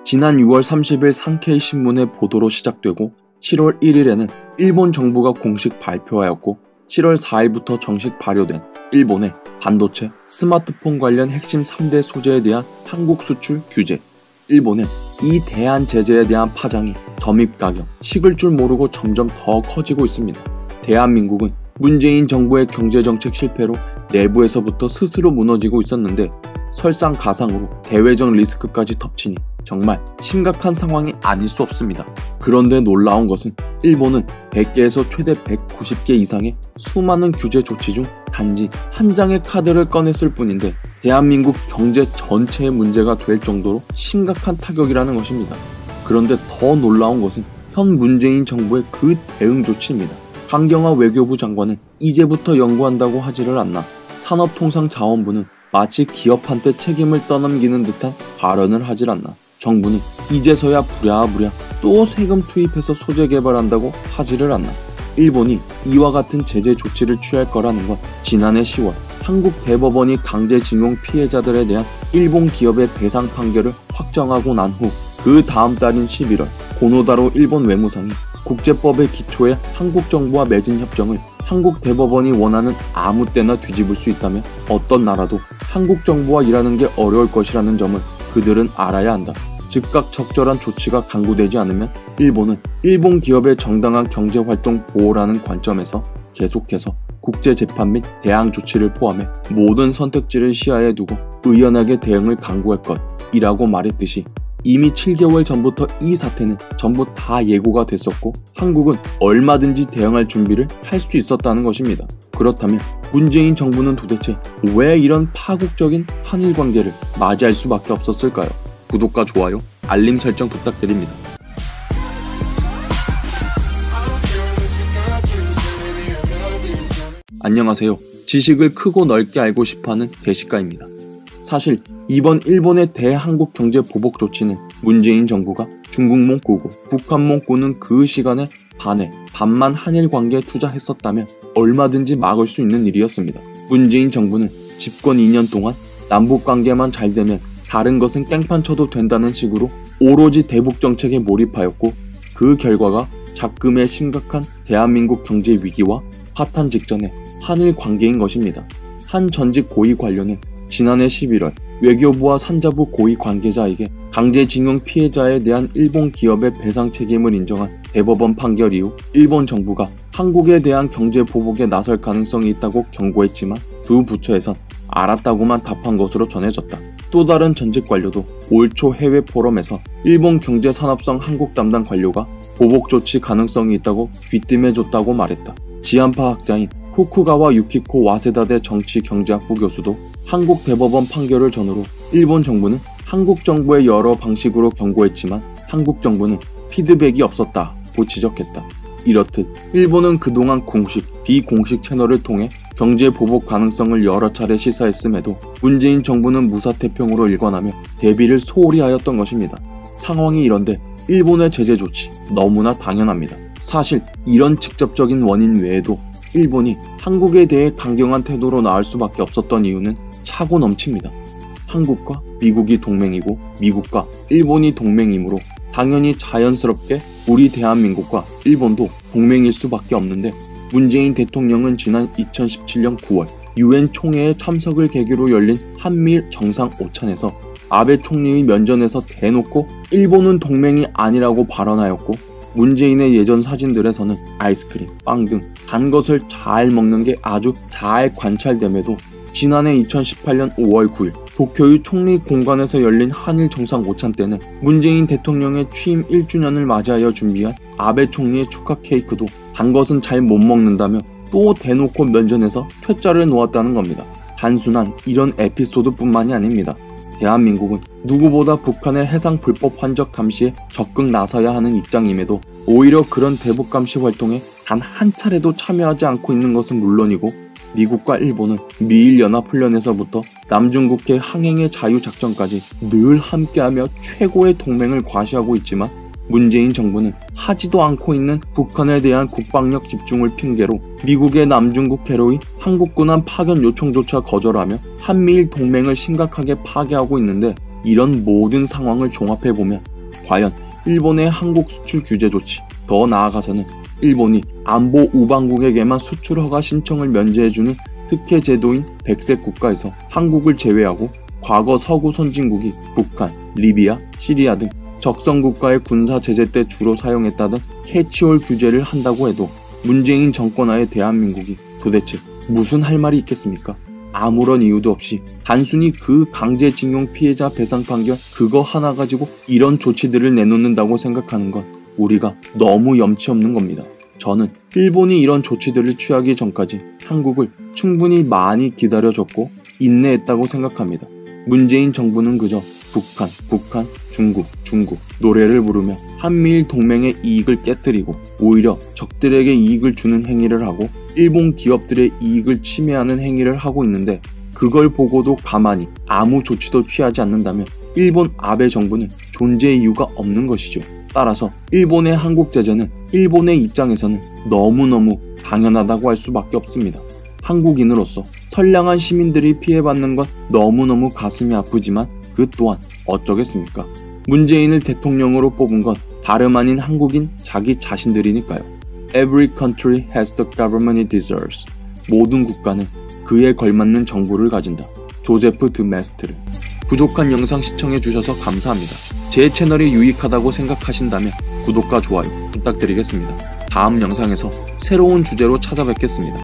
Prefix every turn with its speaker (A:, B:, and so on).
A: 지난 6월 30일 산케이 신문의 보도로 시작되고 7월 1일에는 일본 정부가 공식 발표하였고 7월 4일부터 정식 발효된 일본의 반도체, 스마트폰 관련 핵심 3대 소재에 대한 한국 수출 규제. 일본의 이 대한 제재에 대한 파장이 점입가경, 식을 줄 모르고 점점 더 커지고 있습니다. 대한민국은 문재인 정부의 경제정책 실패로 내부에서부터 스스로 무너지고 있었는데 설상가상으로 대외적 리스크까지 덮치니 정말 심각한 상황이 아닐 수 없습니다. 그런데 놀라운 것은 일본은 100개에서 최대 190개 이상의 수많은 규제 조치 중 단지 한 장의 카드를 꺼냈을 뿐인데 대한민국 경제 전체의 문제가 될 정도로 심각한 타격이라는 것입니다. 그런데 더 놀라운 것은 현 문재인 정부의 그 대응 조치입니다. 강경화 외교부 장관은 이제부터 연구한다고 하지를 않나 산업통상자원부는 마치 기업한테 책임을 떠넘기는 듯한 발언을 하질 않나 정부는 이제서야 부랴부랴 또 세금 투입해서 소재 개발한다고 하지를 않나. 일본이 이와 같은 제재 조치를 취할 거라는 건 지난해 10월 한국 대법원이 강제징용 피해자들에 대한 일본 기업의 배상 판결을 확정하고 난 후 그 다음 달인 11월 고노다로 일본 외무상이 국제법의 기초에 한국 정부와 맺은 협정을 한국 대법원이 원하는 아무 때나 뒤집을 수 있다면 어떤 나라도 한국 정부와 일하는 게 어려울 것이라는 점을 그들은 알아야 한다. 즉각 적절한 조치가 강구되지 않으면 일본은 일본 기업의 정당한 경제활동 보호라는 관점에서 계속해서 국제재판 및 대항 조치를 포함해 모든 선택지를 시야에 두고 의연하게 대응을 강구할 것이라고 말했듯이 이미 7개월 전부터 이 사태는 전부 다 예고가 됐었고 한국은 얼마든지 대응할 준비를 할 수 있었다는 것입니다. 그렇다면 문재인 정부는 도대체 왜 이런 파국적인 한일 관계를 맞이할 수밖에 없었을까요? 구독과 좋아요, 알림 설정 부탁드립니다. 안녕하세요. 지식을 크고 넓게 알고 싶어하는 대식가입니다. 사실 이번 일본의 대한국 경제 보복 조치는 문재인 정부가 중국몽 꾸고 북한몽 꾸는 그 시간에 반만 한일 관계에 투자했었다면 얼마든지 막을 수 있는 일이었습니다. 문재인 정부는 집권 2년 동안 남북관계만 잘 되면 다른 것은 깽판 쳐도 된다는 식으로 오로지 대북 정책에 몰입하였고 그 결과가 작금의 심각한 대한민국 경제 위기와 파탄 직전의 한일 관계인 것입니다. 한 전직 고위 관료는 지난해 11월 외교부와 산자부 고위 관계자에게 강제징용 피해자에 대한 일본 기업의 배상 책임을 인정한 대법원 판결 이후 일본 정부가 한국에 대한 경제 보복에 나설 가능성이 있다고 경고했지만 두 부처에선 알았다고만 답한 것으로 전해졌다. 또 다른 전직 관료도 올 초 해외 포럼에서 일본 경제산업성 한국 담당 관료가 보복 조치 가능성이 있다고 귀띔해줬다고 말했다. 지한파 학자인 후쿠가와 유키코 와세다대 정치경제학부 교수도 한국 대법원 판결을 전후로 일본 정부는 한국 정부의 여러 방식으로 경고했지만 한국 정부는 피드백이 없었다고 지적했다. 이렇듯 일본은 그동안 공식, 비공식 채널을 통해 경제 보복 가능성을 여러 차례 시사했음에도 문재인 정부는 무사태평으로 일관하며 대비를 소홀히 하였던 것입니다. 상황이 이런데 일본의 제재 조치 너무나 당연합니다. 사실 이런 직접적인 원인 외에도 일본이 한국에 대해 강경한 태도로 나올 수밖에 없었던 이유는 차고 넘칩니다. 한국과 미국이 동맹이고 미국과 일본이 동맹이므로 당연히 자연스럽게 우리 대한민국과 일본도 동맹일 수밖에 없는데 문재인 대통령은 지난 2017년 9월 유엔 총회에 참석을 계기로 열린 한미일 정상 오찬에서 아베 총리의 면전에서 대놓고 일본은 동맹이 아니라고 발언하였고 문재인의 예전 사진들에서는 아이스크림, 빵 등 단 것을 잘 먹는 게 아주 잘 관찰됨에도 지난해 2018년 5월 9일 도쿄의 총리 공관에서 열린 한일 정상 오찬 때는 문재인 대통령의 취임 1주년을 맞이하여 준비한 아베 총리의 축하 케이크도 단 것은 잘 못 먹는다며 또 대놓고 면전에서 퇴짜를 놓았다는 겁니다. 단순한 이런 에피소드뿐만이 아닙니다. 대한민국은 누구보다 북한의 해상 불법 환적 감시에 적극 나서야 하는 입장임에도 오히려 그런 대북 감시 활동에 단 한 차례도 참여하지 않고 있는 것은 물론이고 미국과 일본은 미일연합훈련에서부터 남중국해 항행의 자유작전까지 늘 함께하며 최고의 동맹을 과시하고 있지만 문재인 정부는 하지도 않고 있는 북한에 대한 국방력 집중을 핑계로 미국의 남중국해로의 한국군함 파견 요청조차 거절하며 한미일 동맹을 심각하게 파괴하고 있는데 이런 모든 상황을 종합해보면 과연 일본의 한국 수출 규제 조치, 더 나아가서는 일본이 안보 우방국에게만 수출 허가 신청을 면제해주는 특혜 제도인 백색 국가에서 한국을 제외하고 과거 서구 선진국이 북한, 리비아, 시리아 등 적성 국가의 군사 제재 때 주로 사용했다던 캐치홀 규제를 한다고 해도 문재인 정권하에 대한민국이 도대체 무슨 할 말이 있겠습니까? 아무런 이유도 없이 단순히 그 강제징용 피해자 배상 판결 그거 하나 가지고 이런 조치들을 내놓는다고 생각하는 건 우리가 너무 염치 없는 겁니다. 저는 일본이 이런 조치들을 취하기 전까지 한국을 충분히 많이 기다려줬고 인내했다고 생각합니다. 문재인 정부는 그저 북한, 중국 노래를 부르며 한미일 동맹의 이익을 깨뜨리고 오히려 적들에게 이익을 주는 행위를 하고 일본 기업들의 이익을 침해하는 행위를 하고 있는데 그걸 보고도 가만히 아무 조치도 취하지 않는다면 일본 아베 정부는 존재 이유가 없는 것이죠. 따라서 일본의 한국 제재는 일본의 입장에서는 너무너무 당연하다고 할 수밖에 없습니다. 한국인으로서 선량한 시민들이 피해받는 건 너무너무 가슴이 아프지만 그 또한 어쩌겠습니까? 문재인을 대통령으로 뽑은 건 다름 아닌 한국인 자기 자신들이니까요. Every country has the government it deserves. 모든 국가는 그에 걸맞는 정부를 가진다. 조제프 드 메스트르. 부족한 영상 시청해주셔서 감사합니다. 제 채널이 유익하다고 생각하신다면 구독과 좋아요 부탁드리겠습니다. 다음 영상에서 새로운 주제로 찾아뵙겠습니다.